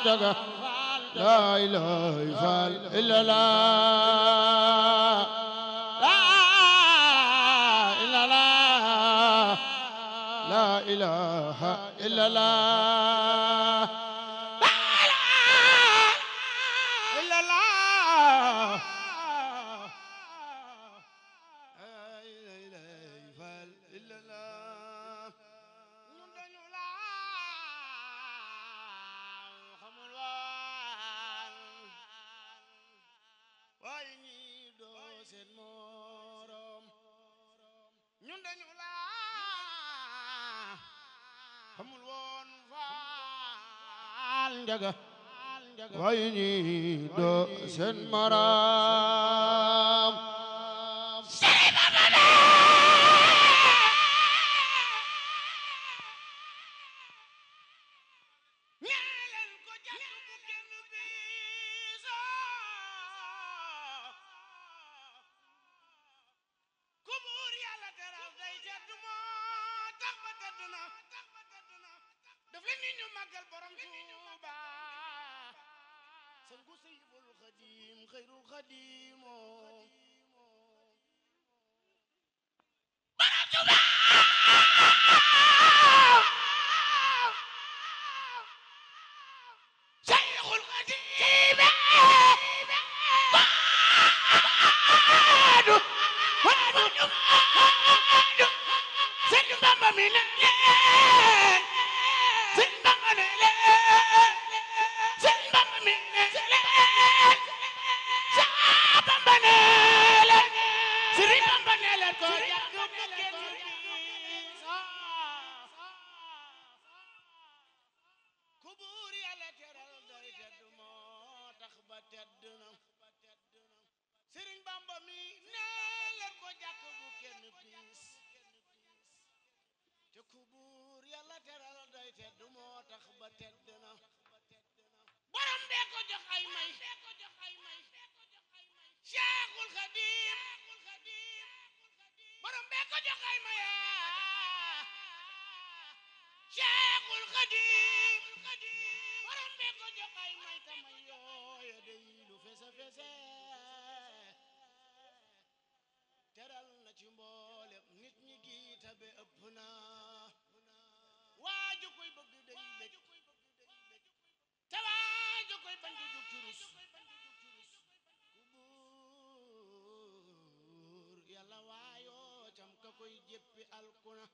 لا إله إلا الله لا إله لا إله إلا الله لا إله إلا الله ñun dañu la xamul woon faal njaga waaye ñi doo seen morom خير الخديم شيخ القديم سيد بابا من سيد بابا سيد بابا من Sëriñ Bamba mi nee leen ko jàkk bu kenn piis te ku buur yàlla teral day tedd moo tax ba tedd na borom bee ko jox ay may Cheikhul Khadim borom bee ko jox ay may Cheikhul Khadim borom bee ko jox ay may tamay yooya day lu fese fese teral na ci mboolem nit ñi giita be ëpp na waaju koy bëgg day bëgg te waaju koy bañ du jug curus ku buur yàlla waayoo cam ka koy jéppi alkuna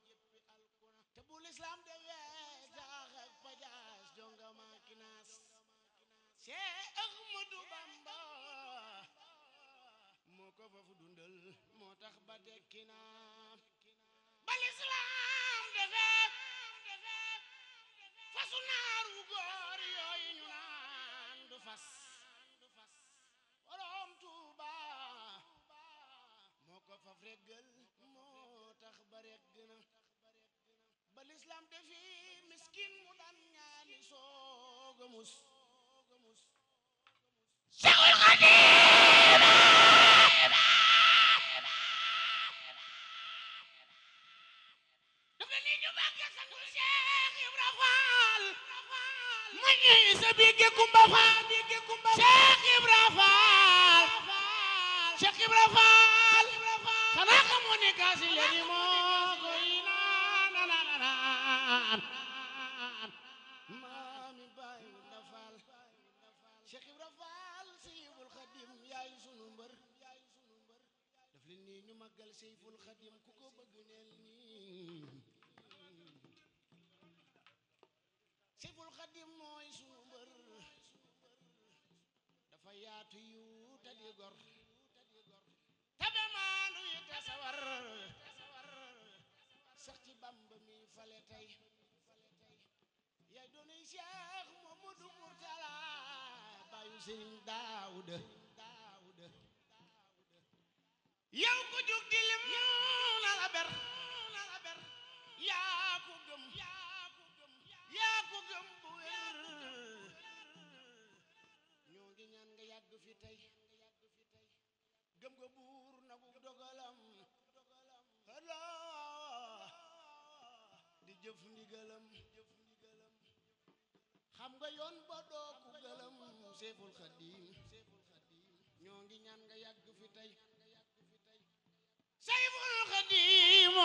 te bu lislaam de wee taax ak pajaas jonga maakinaas Cheikh Ahmadou Bamba moo ko fa fu dundal moo tax ba tekki na ba lislaam defee fasu naaru góor yooyu ñu naan du fas borom Tuuba moo ko fa reggal moo tax ba regg na ba lislaam defee miskin mu daan ñaani sooga mus Cheikhul Khadim dafa ni ñu bàkke sangu Cheikh Ibra Fall mu ñi sa bigge Kumba Fall Cheikh Ibra Fall Cheikh Ibra Fall xanaa xamoo ne kaasi leri moo koy naan maami baay na Fall Cheikh Ibra Fall Seyful Khadim yaay sunu mbër daf leen nii ñu màggal Seyful Khadim ku ko bëgg neel nii Seyful Khadim mooy sunu mbër dafa yaatu yu te di gor tabe maandu yi te sawar sax ci Bamba mi fale tey yaay doonay Cheikh Mamadou Mourtala baayu Sëriñ Daawuda yow ko jóg di lim na la ber yaa ko gëm bu wér ñoo ngi ñaan nga yàgg fi tey gëm nga buur nagu dogalam Allah di jëf ndigalam xam nga yoon ba doo ku gëlëm Seexul Xadiim ñoo ngi ñaan nga yàgg fi tey Seexul Xadiim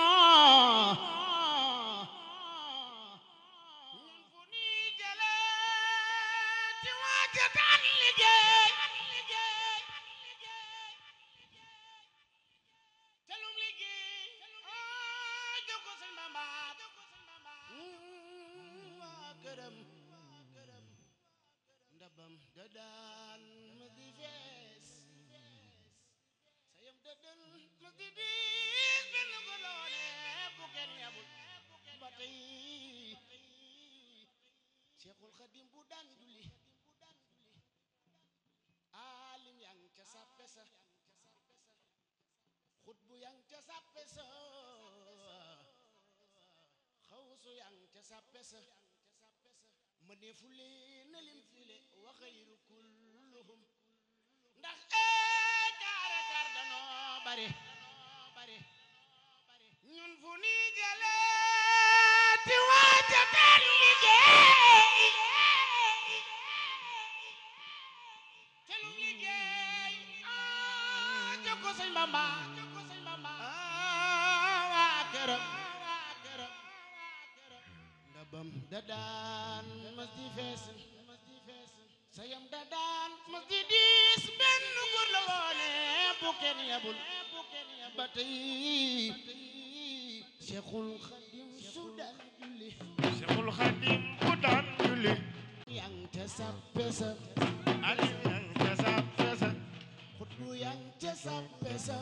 ñun fu ni jëlee ci wàcce daan liggéey telum liggéey jox ko Sëñ Bamba waa këram ndabam da daan ma di fees sayam da dal ma di diis benn ko doone bu kenn yabul ba tey Seexul Xadim bu daan julli alim yang ca sappe sa xutbu yang ca sappe sa xawsu yang ca sappe sa ma neefu leen lim file wa xayru kulluhum ndax kaara kaar danoo bare ñun fu ni jëlee ti waaja taan liggéey te lu liggéey jox ko Sëñ Bamba waa këram ndabam da daan mas di fees sayam da daan mas di diis benn góor la woone bu kenn yabul ba tey Seexul Xadim su daan julli Seexul Xadim bu daan julli yang ca sappe sa alim yang ca sappe sa xutbu yang ca sappe sa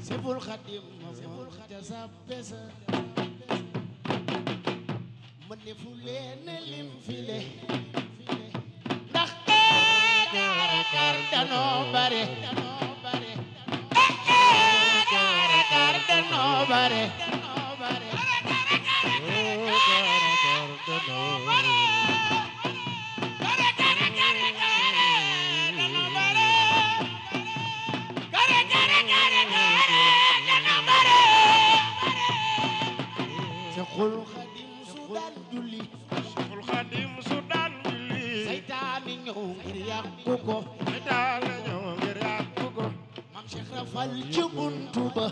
Seexul Xadim ca sappe sa ma ne fu leen lim file ndax kaar danoo bare kaar danoo bare Seexul Xadim su daan julli Seexul Xadim su daan julli seytaane ñëw ngir yàqu ko seytaane ñëw ngir yàqu ko Maam Cheikh Rafal ci buntu ba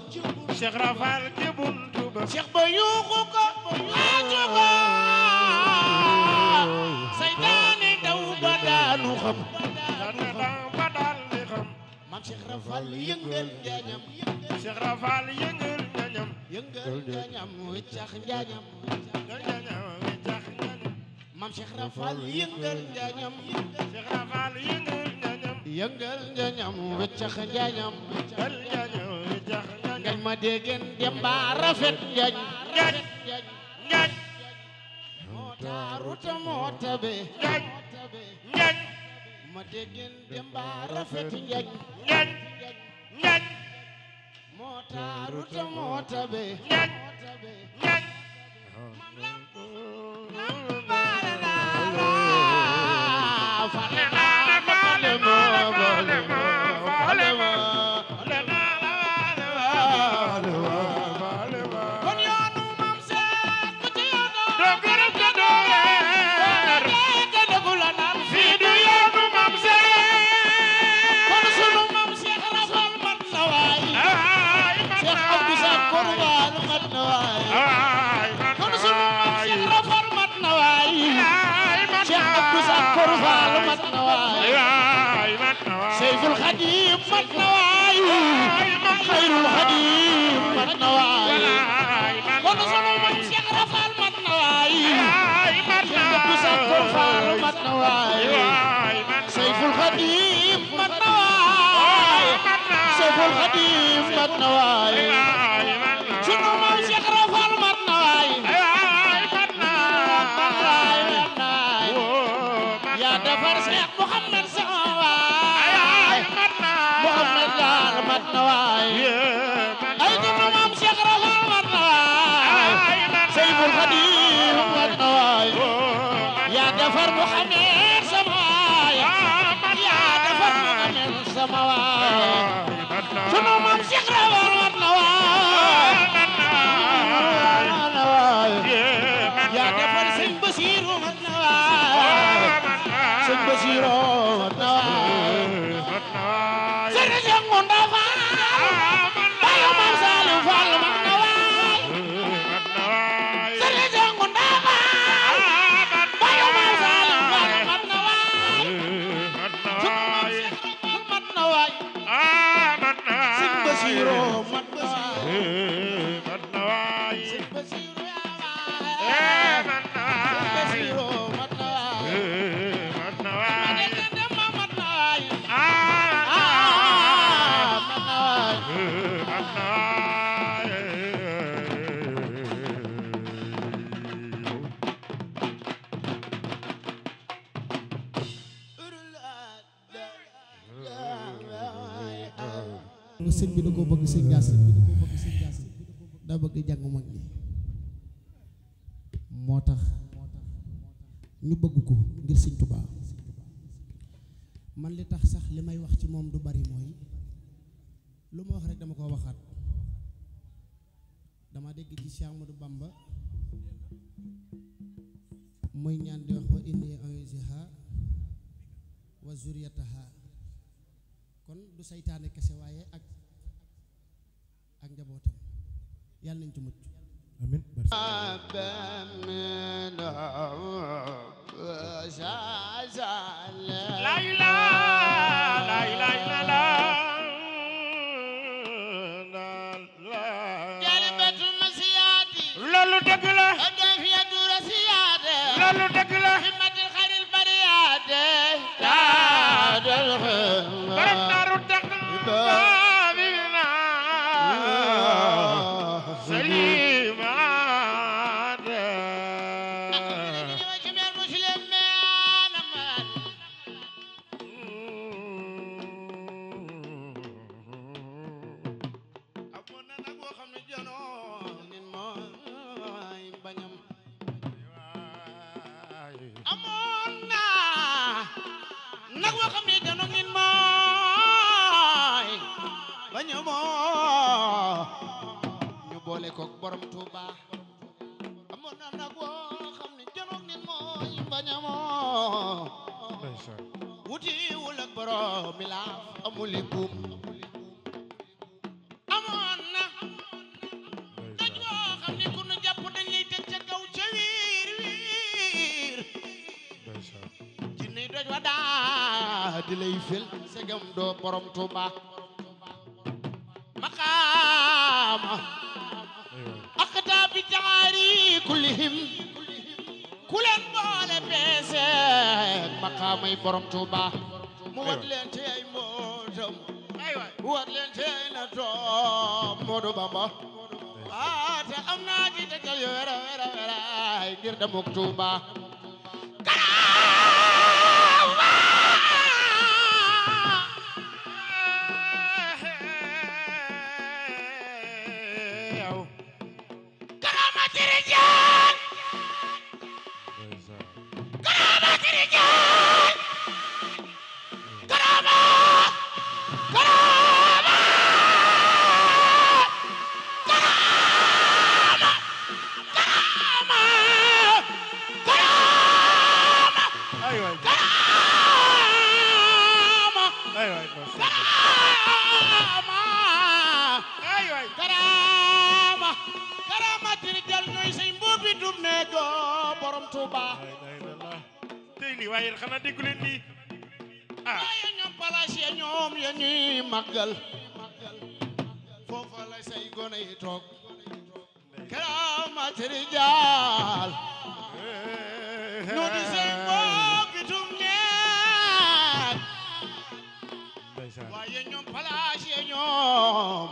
Cheikh Rafal ci buntu ba Cheikh ba yuuxu ko laaju ko seytaane daw ba daanu xam dana daw ba daal di xam Maam Cheikh Rafal yëngal njaañam Cheikh Rafal yëngal ñañam yëngal njaañam wiccax njaañam ñañam wiccax ñañam Maam Cheikh Rafal yëngal njaañam Cheikh Rafal yëngal ñañam yëngal njaañam wiccax njaañam dal ñañam wiccax ñañam ngañ ma déggen dem ba rafet njaañ ñañ moo taaru te moo tabe ñañ ma déggen dem ba rafet njaañ ñañ moo taaru te moo tabe ñañ kon yoonu Maam Seex ku ci yoonu doo gërëm te doo weer dégg déggu la naan fii du yoonu Maam Seex kon sunu Maam Seex Rafal mat na waay ay man Seex Abdu Sakoor Waal mat na waay ay man kon sunu Maam Seex Rafal mat na waay ay man Seex Abdu Sakoor Waal mat na waay ay man Seyful Xadim mat na waay Xayrul Xadim mat na waay kon sunu Maam Seex Rafal mat na waay Seex Abdu Sakoor Waal mat na waay Seyful Xadim mat na waay Seyful Xadim mat na waay sunu Maam Seex Rafal mat na waay yaa defar Seex Muhammad sama waay Muhammad Laal mat na waay ay sunu Maam Seex Rafal mat na waay Seyful Xadim mat na waay yaa defar Muhammad sama waay yaa defar Muhammad sama waay sunu Maam Seex Rafal mat na waay yaa defar Sëñ Basiru mat na waay sëñ Basiru mat na waay sëriñ Cheikh Ngounda Fall bayu Maam Saliou Fall mat na waay sëriñ Cheikh Ngounda Fall bayu Maam Saliou Fall mat na waay mat na waay sëñ Basiru mat na waay sëñ Basiru sëñ bi da ko bëgg sëñ Gaas daa bëgg jàng mag ñi moo tax ñu bëgg ko ngir sëñ Tuubaa man li tax sax li may wax ci moom du bari mooy lu ma wax rek dama ko waxaat dama dégg ci Cheikh Ahmadou Bamba muy ñaan di wax wa inni u'iizuha wa zurriyataha kon du saytaane kese waaye ak njabootam yàlla nañ ci mucc amiin la ilaha illallah jalibatu masiyati loolu dëgg la adafiyatu rasiyati loolu dëgg la himmatil khairil bariyati borom daaru tax babina salimate jami'al muslimin amona nag boo xam ne janoo nin mooy bañam amoon na nag boo xam ne janoo nin mooy bañamoo ñu boole ko borom Tuuba amoon na nag boo xam ne janoo nin mooy bañamoo wuti wul ak borom mi la amuli buum amoon na daj woo xam ne ku nu jàpp dañ lay teg ca kaw ca wiir wiir jinne doj wa daa di lay fel segam doo borom Tuuba maqaama aqtaa bi jaari kullihim ku leen boole peese maqaamay borom Tuuba mu wat leen ci ay mbootam wat leen ci ay na toom Moodu Bamba te am naa ci tegal yu wera wera wera ngir demuk Tuuba karamati rijal karamati rijal karama karama karama karama karama ay waay karama ay waay karama ay waay karama karamati rijal ñooy say mboobi dum neego borom Tuuba tey lii waaye xanaa déggu leen lii waaye ñoom palaas ya ñoom ya ñuy màggal foofa la say gone yi toog karamati rijal ñoo di say mboobi dum neeg waaye ñoom palaas ya ñoom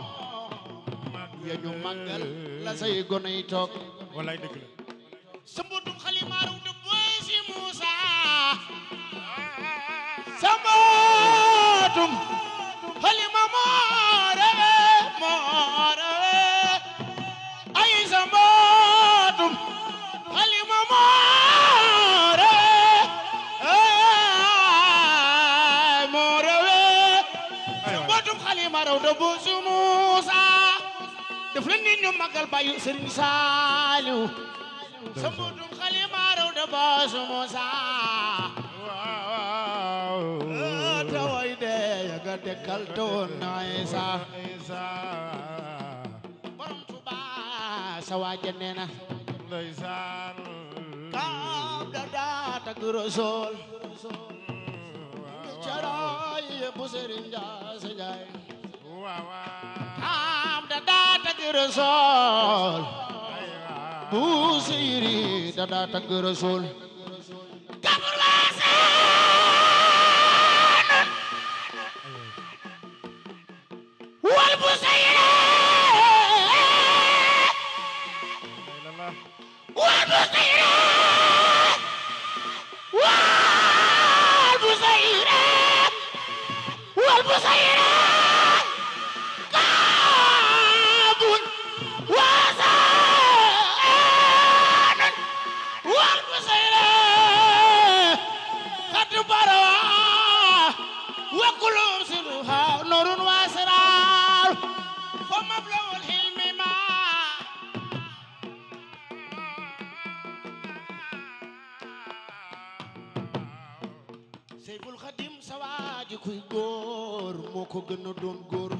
ya ñu màggal la say gone yi toog wallaay dëgg la sambutum xalimaaru de boy si Muusa sambutum xalima moore ay sambutum xalima moore sambutum xalimaaru de boy si Muusa def la nit ñu magal bayu Sëriñ Saaliw sambutum xalima raw da boos Musa te way de ya nga dekkal te woon na Isa borom Tuuba sa waaja nee na ndeysaan kaam da daa tagg Rasuul caray bu Sëriñ Njaase Njaay kaam da daa tagg Rasuul bu Sëriñ da daa tagg Rasuul kabur waasan wal bu Sëriñ wal bu Sëriñ والبصيرة كاب وزان والبصيرة قد بروا وكلهم سرها نور واسرار فمبلغ الحلم ما سيف الخديم سواجي كوي góor moo ko gën a doon góor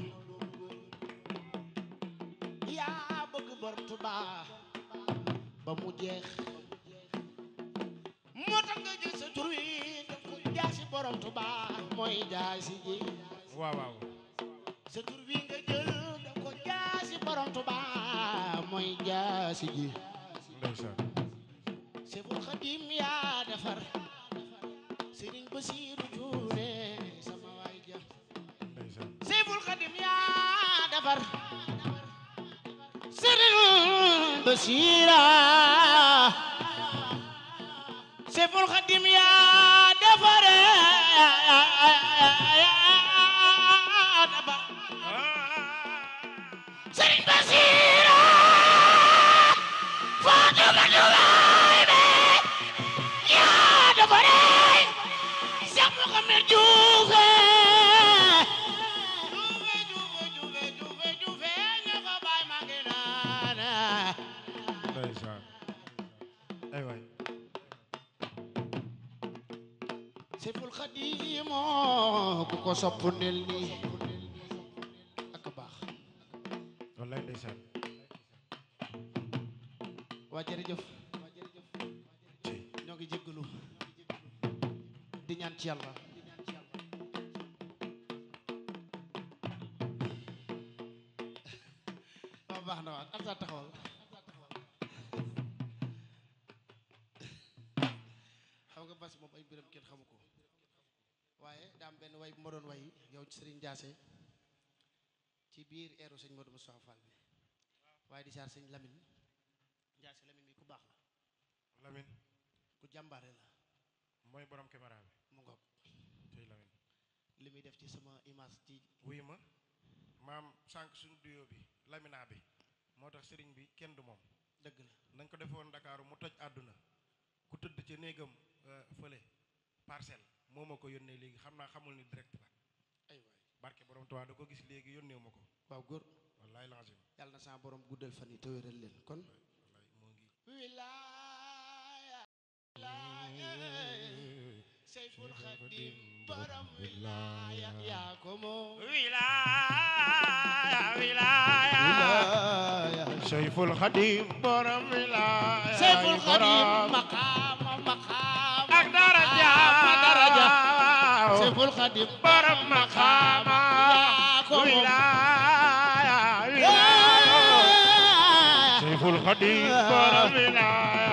yaa bëgg Borom Tuuba ba mu jeex moo tax nga jël sa tur wi def ko jaasi Borom Tuuba mooy jaasi ji waaw sa tur wi nga jël def ko jaasi Borom Tuuba mooy jaasi ji ndeysaan Seexul Xadiim yaa defar Sëriñ Basiiru Juune sama waay ja Seexul Xadiim yaa defar Sëriñ Basiira Seexul Xadiim yaa defar Sëriñ Basiira Faatu ba Dubaay be yaa defar Seex Muhammad Juuf Seexul Xadiim ku ko sopp nel nii ak baax wallaay ndeysaan waa jërëjëf ñoo ngi jéggalu di ñaan ci Yàlla waa baax na waa am sa taxawal xam nga bas moom ay mbiram kenn xamu ko waaye daa am benn way bu ma doon way yow ci Sëriñ Njaase ci biir eeru sëñ Modou Moustapha Fall bi waaye di saar sëñ Lamine Njaase Lamine mi ku baax la Lamine ku jàmbaare la mooy borom caméra bi mu ngoog tey Lamine li muy def ci sama image ci wuy ma maam sànq suñu duyoo bi Lamina bi moo tax sëriñ bi kenn du moom dëgg la nañ ko defoon Ndakaaru mu toj àdduna ku tëdd ci néegam fële parcelle moo ma ko yónnee léegi xam naa xamul ni direct la ay waay barke borom Tuubaa da ko gis léegi yónnee ma ko waaw góor wallaay lazim yàlla na sama borom guddal fan yi te wéral leen kon wallaay moo ngi wilaaya Seyful Xadiim borom wilaaya yaa ko moom wilaaya Seyful Xadiim borom wilaaya Seyful Xadiim maqaama ak daraja Seyful Xadiim borom maqaama yaa ko moom Seyful Xadiim borom wilaaya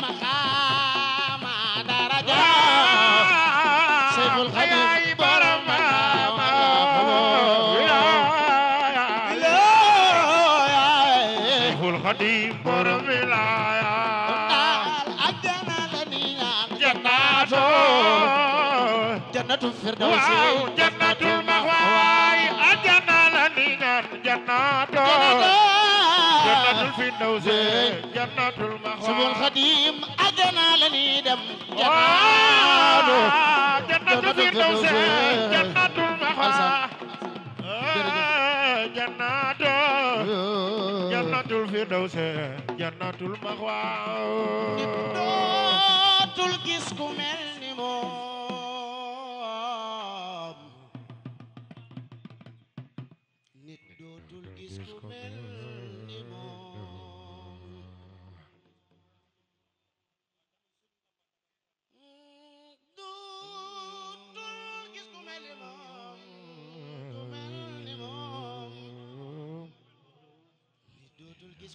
maqaama daraja Seyful Xadiim borom maqaama Seyful Xadiim borom wilaaya ajjana la ni ñaan jannato jannatu firdawsi waaw jannatul maxwaay ajjana la ni ñaan jannato jannatul firdawsi jannatul maxwaay Seyful Xadiim ajjana la ni dem waaw jannatul firdawsi jannatul maxwaay jannato jannatul firdawsi jannatul maxwaay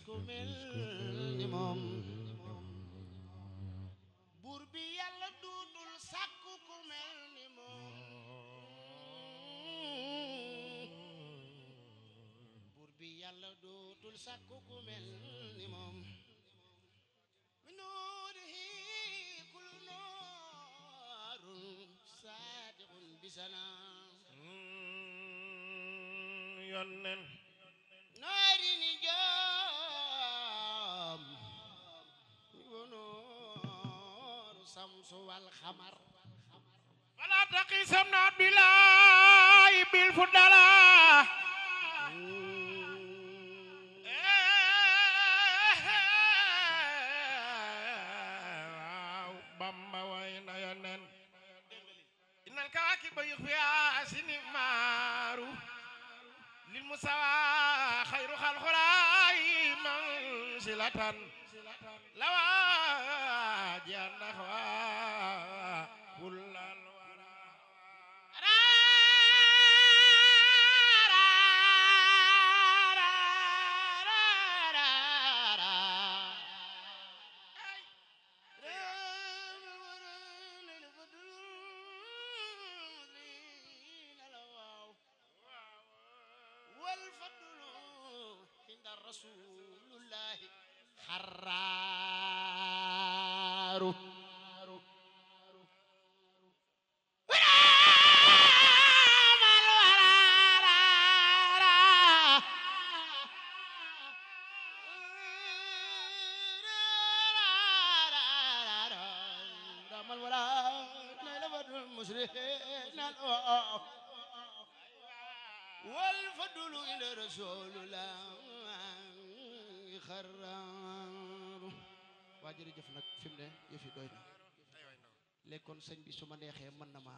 ku mel ni moom buur bi yàlla dudul sàkku ku mel ni moom buur bi yàlla dudul sàkku ku mel ni moom min nuurihi kullu nuurun saadiqun bisana yonnen naari ni jaam ونور شمس والقمر فلا تقسمنا بالله بالفضلاء بامبا وين ينن ان الكواكب يخفيها سنمار للمساوى خير خلق الله منزلة لواجي النخوى كل الورى والفضل عند رسول الله حرار والفضل إلى رسول الله خرار waa jërëjëf nag fi mu ne yëf yi doy na léegi kon sëñ bi su ma neexee mën na ma